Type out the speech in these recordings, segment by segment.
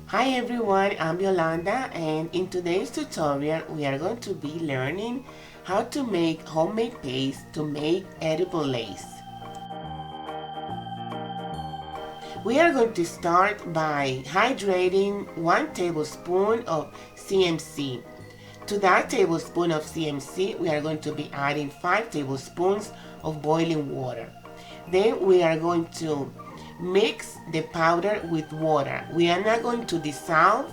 Hi everyone, I'm Yolanda, and in today's tutorial we are going to be learning how to make homemade paste to make edible lace. We are going to start by hydrating 1 tablespoon of CMC. To that tablespoon of CMC, we are going to be adding 5 tablespoons of boiling water. Then we are going to mix the powder with water. We are not going to dissolve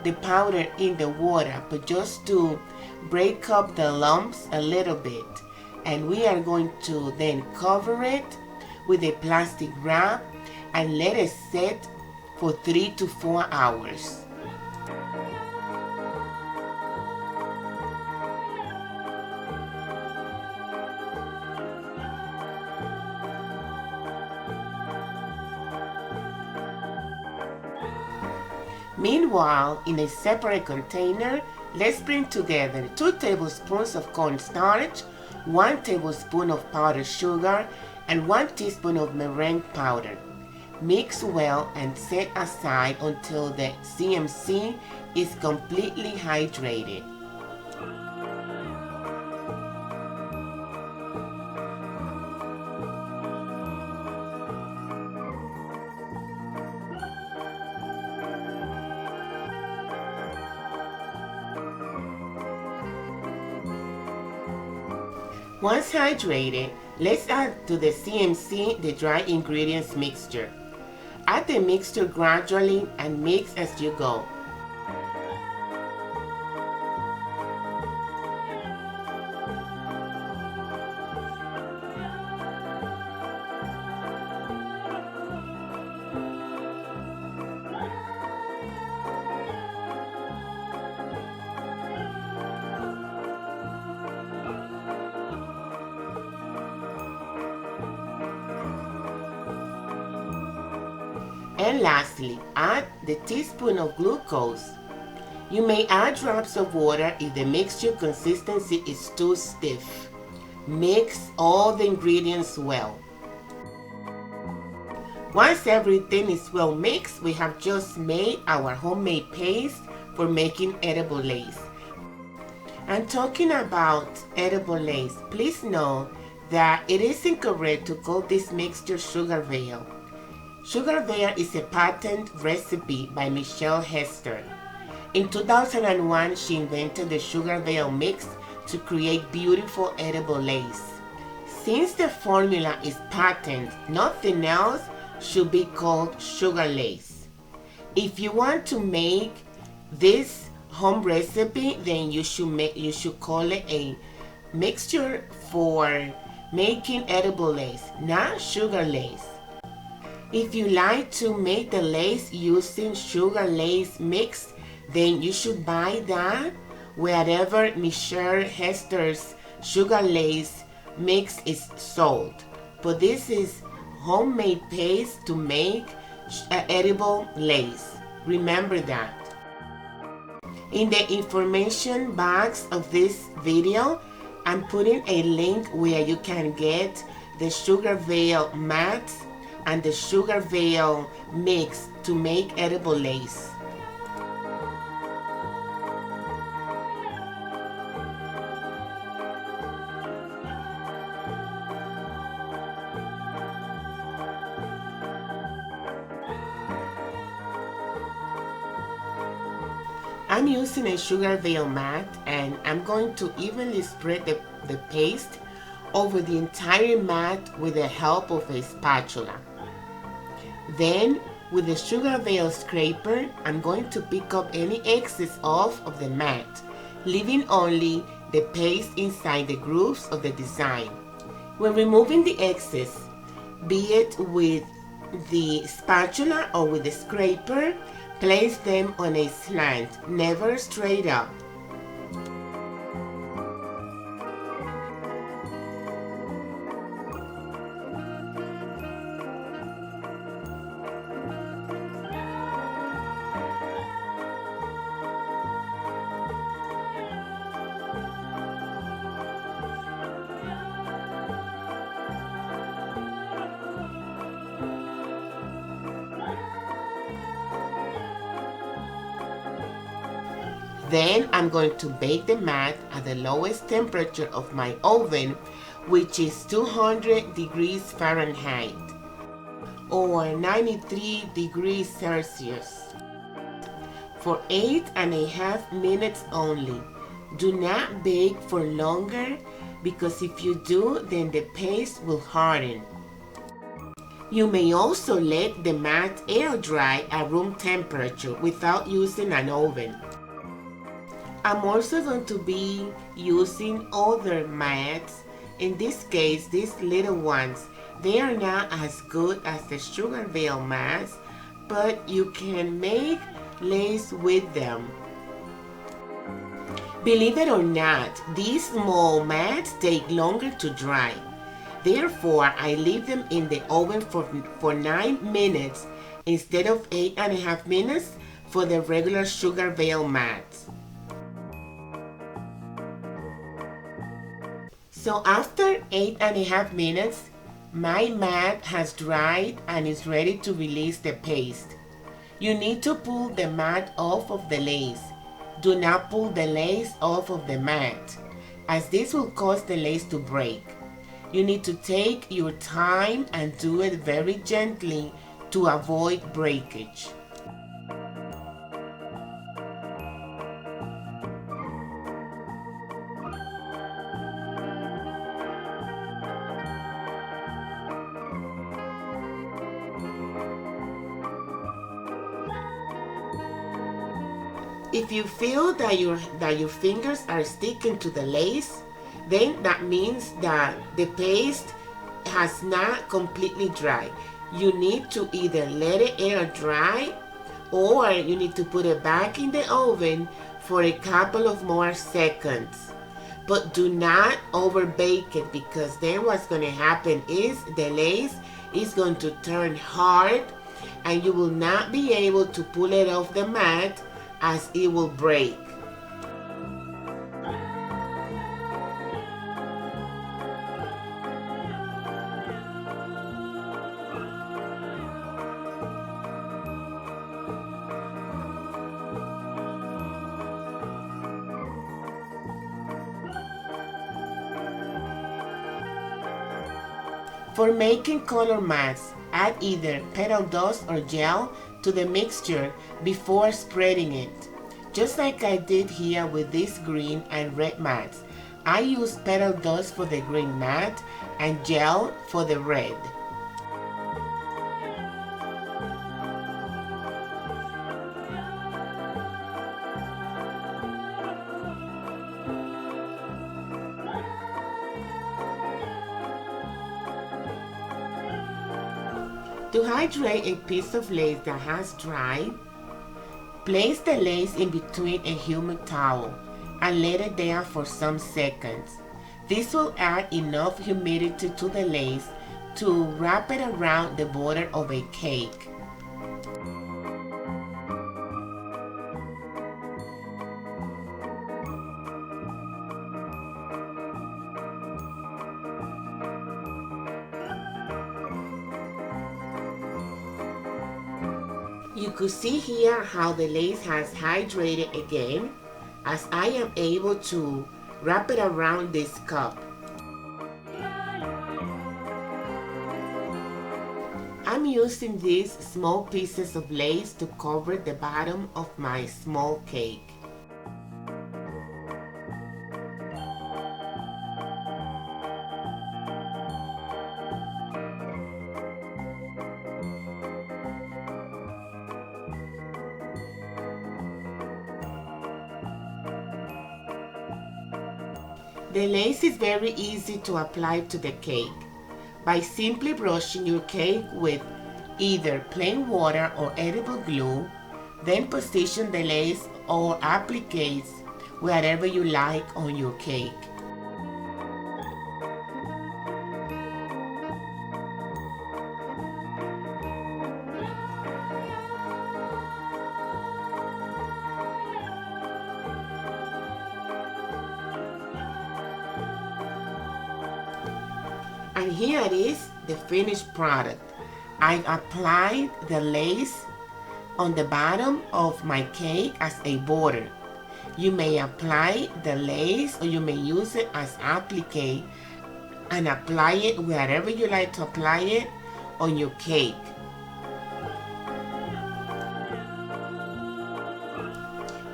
the powder in the water, but just to break up the lumps a little bit. And we are going to then cover it with a plastic wrap and let it set for 3 to 4 hours. Meanwhile, in a separate container, let's bring together 2 tablespoons of cornstarch, 1 tablespoon of powdered sugar, and 1 teaspoon of meringue powder. Mix well and set aside until the CMC is completely hydrated. Once hydrated, let's add to the CMC the dry ingredients mixture. Add the mixture gradually and mix as you go. And lastly, add the teaspoon of glucose. You may add drops of water if the mixture consistency is too stiff. Mix all the ingredients well. Once everything is well mixed, we have just made our homemade paste for making edible lace. And talking about edible lace, please know that it is incorrect to call this mixture SUGARVEIL. SUGARVEIL is a patent recipe by Michelle Hester. In 2001, she invented the SUGARVEIL mix to create beautiful edible lace. Since the formula is patent, nothing else should be called sugar lace. If you want to make this home recipe, then you should call it a mixture for making edible lace, not sugar lace. If you like to make the lace using sugar lace mix, then you should buy that wherever Michelle Hester's sugar lace mix is sold. But this is homemade paste to make edible lace. Remember that. In the information box of this video, I'm putting a link where you can get the SUGARVEIL mats and the SUGARVEIL mix to make edible lace. I'm using a SUGARVEIL mat, and I'm going to evenly spread the paste over the entire mat with the help of a spatula. Then, with the SUGARVEIL scraper, I'm going to pick up any excess off of the mat, leaving only the paste inside the grooves of the design. When removing the excess, be it with the spatula or with the scraper, place them on a slant, never straight up. Then I'm going to bake the mat at the lowest temperature of my oven, which is 200 degrees Fahrenheit or 93 degrees Celsius for 8.5 minutes only. Do not bake for longer because if you do, then the paste will harden. You may also let the mat air dry at room temperature without using an oven. I'm also going to be using other mats. In this case, these little ones, they are not as good as the SUGARVEIL mats, but you can make lace with them. Believe it or not, these small mats take longer to dry. Therefore, I leave them in the oven for 9 minutes instead of 8.5 minutes for the regular SUGARVEIL mats. So after 8.5 minutes, my mat has dried and is ready to release the paste. You need to pull the mat off of the lace. Do not pull the lace off of the mat, as this will cause the lace to break. You need to take your time and do it very gently to avoid breakage. If you feel that your fingers are sticking to the lace, then that means that the paste has not completely dried. You need to either let it air dry or you need to put it back in the oven for a couple of more seconds. But do not over bake it, because then what's going to happen is the lace is going to turn hard and you will not be able to pull it off the mat, as it will break. For making color mats, add either petal dust or gel to the mixture before spreading it. Just like I did here with these green and red mats, I use petal dust for the green mat and gel for the red. To hydrate a piece of lace that has dried, place the lace in between a humid towel and let it there for some seconds. This will add enough humidity to the lace to wrap it around the border of a cake. You could see here how the lace has hydrated again, as I am able to wrap it around this cup. I'm using these small pieces of lace to cover the bottom of my small cake. The lace is very easy to apply to the cake by simply brushing your cake with either plain water or edible glue, then position the lace or appliques wherever you like on your cake. And here it is, the finished product. I've applied the lace on the bottom of my cake as a border. You may apply the lace or you may use it as applique and apply it wherever you like to apply it on your cake.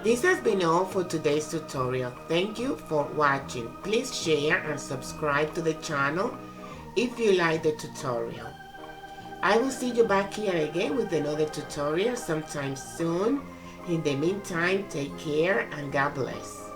This has been all for today's tutorial. Thank you for watching. Please share and subscribe to the channel if you like the tutorial. I will see you back here again with another tutorial sometime soon. In the meantime, take care and God bless.